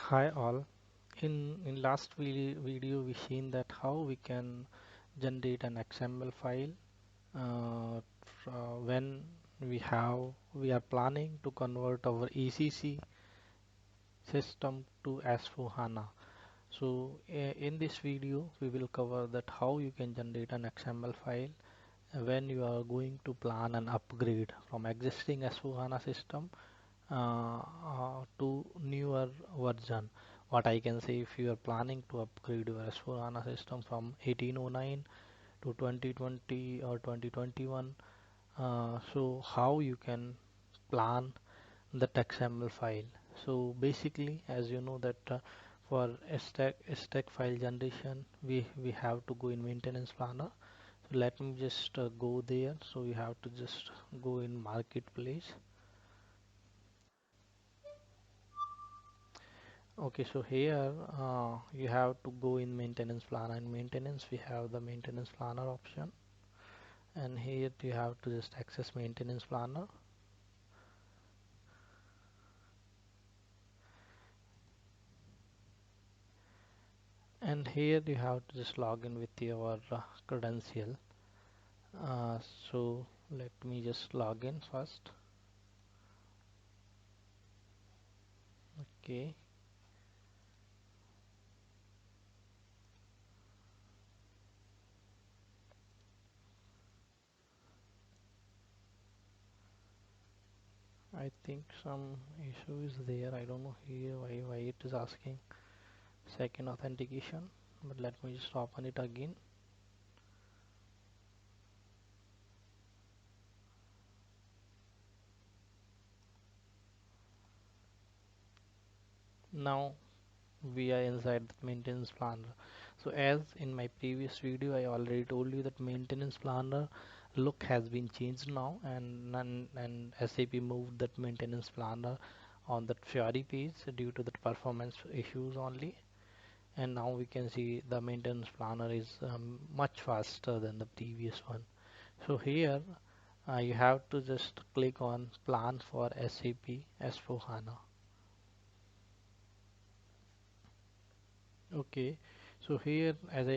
Hi all. In last video we seen that how we can generate an XML file when we are planning to convert our ECC system to S4HANA. So in this video we will cover that how you can generate an XML file when you are going to plan an upgrade from existing S4HANA system to newer version. What I can say, if you are planning to upgrade your S4HANA system from 1809 to 2020 or 2021, so how you can plan the XML file. So basically, as you know that for stack file generation, we have to go in maintenance planner. So let me just go there. So you have to just go in marketplace. Okay, so here you have to go in maintenance planner. In maintenance, we have the maintenance planner option, and here you have to just access maintenance planner. And here you have to just log in with your credential. Uh, so let me just log in first. Okay, I think some issue is there. I don't know here why it is asking second authentication, but let me just open it again. Now we are inside the maintenance planner. So as in my previous video I already told you that maintenance planner look has been changed now, and SAP moved that maintenance planner on that Fiori page due to the performance issues only, and now we can see the maintenance planner is much faster than the previous one. So here you have to just click on plan for SAP S4HANA. Okay, so here as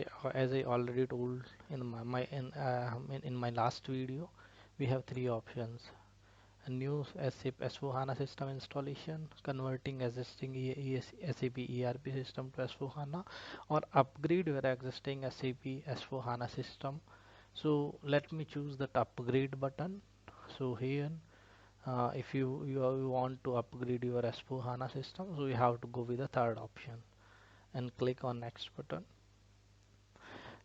I already told in in my last video, we have three options: a new SAP S4HANA system installation, converting existing SAP ERP system to S4HANA, or upgrade your existing SAP S4HANA system. So let me choose that upgrade button. So here, if you want to upgrade your S4HANA system, so you have to go with the third option and click on next button.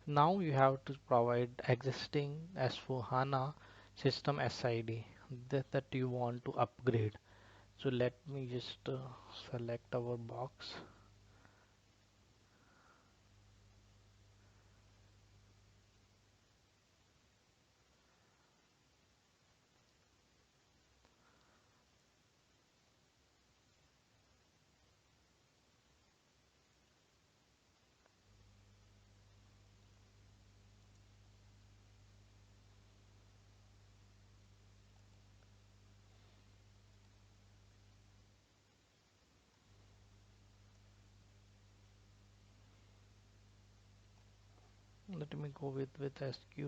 Now you have to provide existing S4HANA system SID that you want to upgrade. So let me just select our box. Let me go with SQ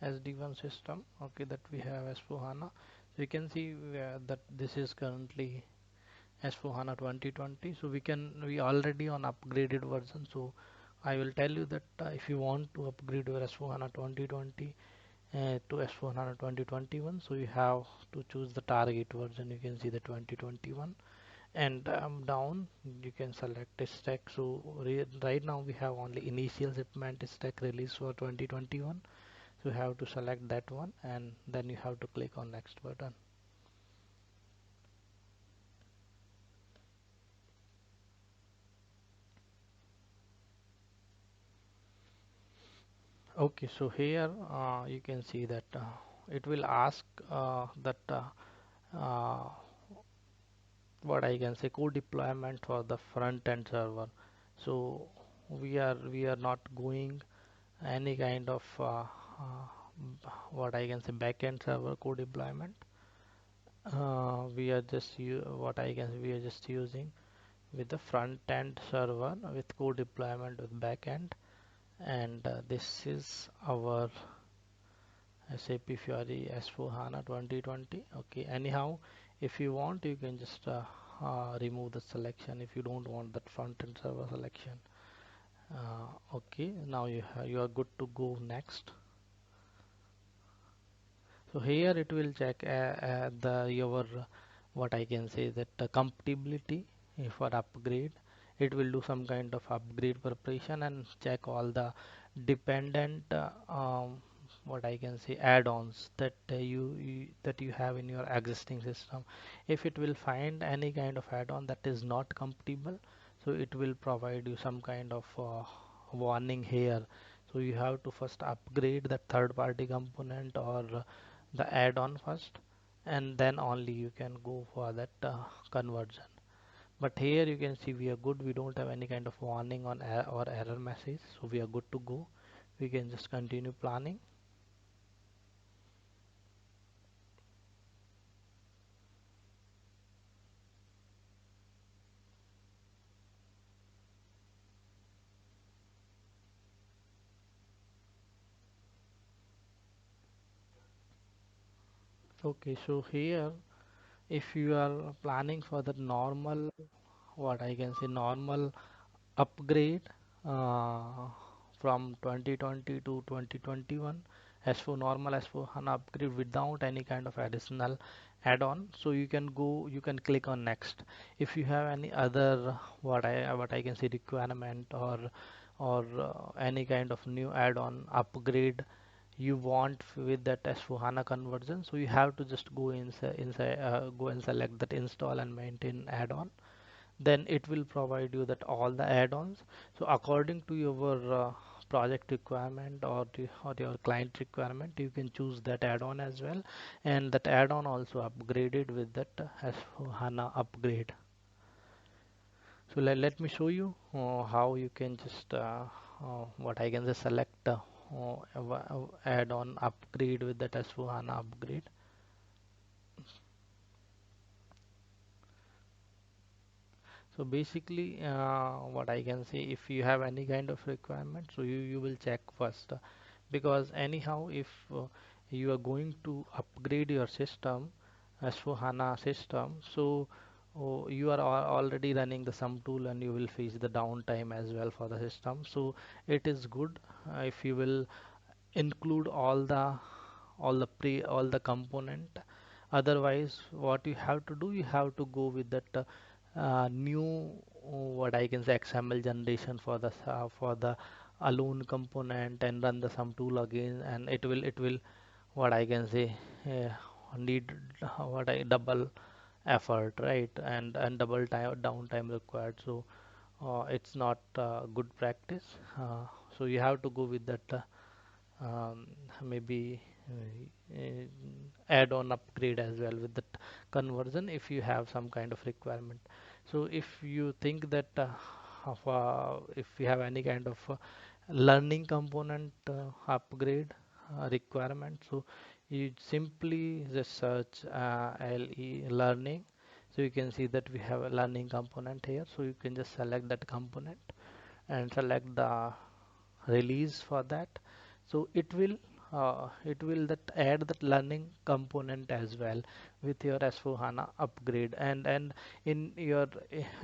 SD1 system. Okay, that we have S4HANA. So you can see that this is currently S4HANA 2020. So we already on upgraded version. So I will tell you that if you want to upgrade your S4HANA 2020 to S4HANA 2021, so you have to choose the target version. You can see the 2021, and down you can select a stack. So right now we have only initial shipment stack release for 2021, so you have to select that one, and then you have to click on next button. Okay, so here you can see that it will ask that uh, what I can say code deployment for the front end server. So we are not going any kind of what I can say backend server code deployment. We are just what I can say we are just using with the front end server with code deployment with back end, and this is our SAP Fiori S4HANA 2020. Okay, anyhow, if you want, you can just remove the selection if you don't want that front end server selection. Okay, now you are good to go next. So here it will check the your what I can say that the compatibility for upgrade. It will do some kind of upgrade preparation and check all the dependent what I can say add-ons that that you have in your existing system. If it will find any kind of add-on that is not compatible, so it will provide you some kind of warning here. So you have to first upgrade the third-party component or the add-on first, and then only you can go for that conversion. But here you can see we are good. We don't have any kind of warning on or error message, so we are good to go. We can just continue planning. Okay, so here if you are planning for the normal, what I can say normal upgrade uh, from 2020 to 2021 as for normal as for HANA upgrade without any kind of additional add-on, so you can go, you can click on next. If you have any other what I can say requirement or any kind of new add-on upgrade you want with that S4HANA conversion, so you have to just go and select that install and maintain add-on. Then it will provide you that all the add-ons. So according to your project requirement or your client requirement, you can choose that add-on as well, and that add-on also upgraded with that S4HANA upgrade. So let me show you how you can just what I can just select add-on upgrade with that S4HANA upgrade. So basically, what I can say, if you have any kind of requirement, so you will check first, because anyhow, if you are going to upgrade your system as for HANA system, so you are already running the sum tool and you will face the downtime as well for the system. So it is good if you will include all the component. Otherwise what you have to do, you have to go with that new what I can say XML generation for the alone component and run the sum tool again, and it will what I can say need what I double effort, right, and double time downtime required. So it's not good practice. So you have to go with that maybe add on upgrade as well with that conversion if you have some kind of requirement. So if you think that if you have any kind of learning component upgrade requirement, so you simply just search LE learning. So you can see that we have a learning component here, so you can just select that component and select the release for that. So it will that add that learning component as well with your S4HANA upgrade, and in your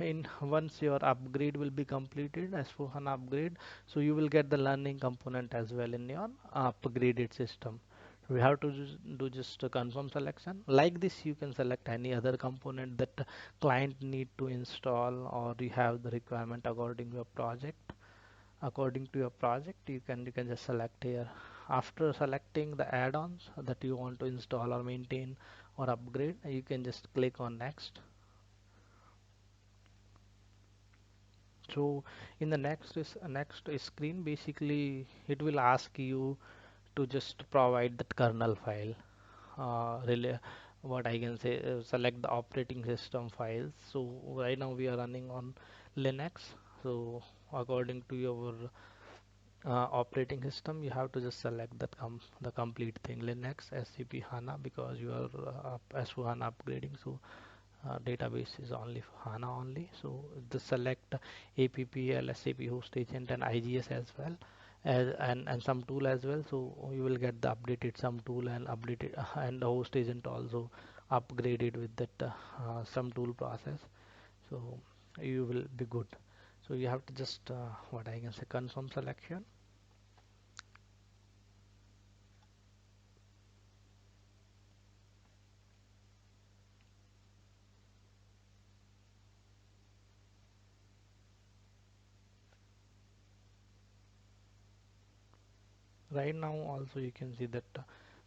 in once your upgrade will be completed, S4HANA upgrade, so you will get the learning component as well in your upgraded system. We have to do just a confirm selection. Like this, you can select any other component that client need to install, or you have the requirement according to your project. You can just select here. After selecting the add-ons that you want to install or maintain or upgrade, you can just click on next. So in the next screen, basically it will ask you to just provide that kernel file. Really, what I can say, select the operating system files. So right now we are running on Linux. So according to your operating system, you have to just select that the complete thing, Linux SCP HANA, because you are S4 HANA upgrading. So database is only for HANA only. So the select APPL, SAP host agent and IGS as well, and some tool as well. So you will get the updated some tool and updated and the host agent also upgraded with that some tool process. So you will be good. So you have to just what I can say confirm selection. Right now also you can see that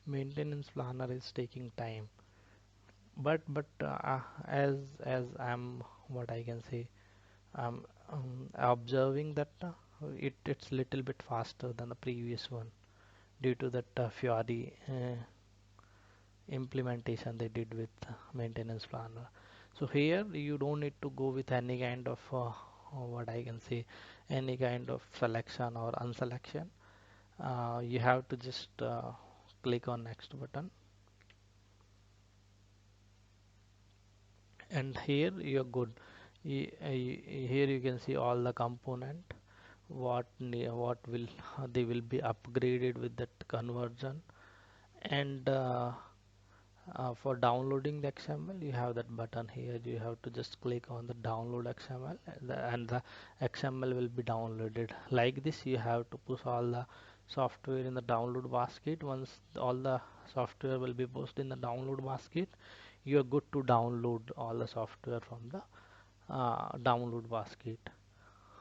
maintenance planner is taking time, but as I'm what I can say I'm observing that it's little bit faster than the previous one due to that Fiori implementation they did with maintenance planner. So here you don't need to go with any kind of what I can say any kind of selection or unselection. You have to just click on next button, and here you're good. Here you can see all the component what will they will be upgraded with that conversion, and for downloading the XML you have that button here. You have to just click on the download XML, and the XML will be downloaded. Like this you have to push all the software in the download basket. Once all the software will be pushed in the download basket, you are good to download all the software from the download basket.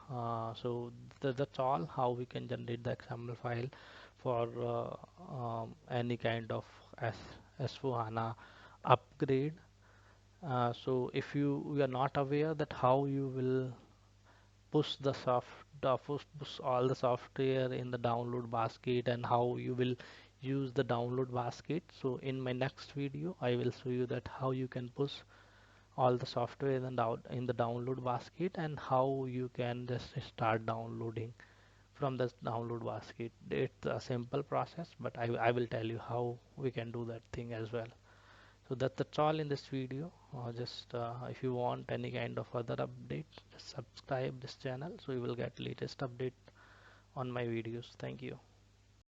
So that's all how we can generate the XML file for any kind of S4HANA upgrade. So if you are not aware that how you will push the push all the software in the download basket and how you will use the download basket, so in my next video I will show you that how you can push all the software in the download basket and how you can just start downloading from the download basket. It's a simple process, but I will tell you how we can do that thing as well. So that's all in this video. Just if you want any kind of other update, just subscribe this channel so you will get latest update on my videos. Thank you.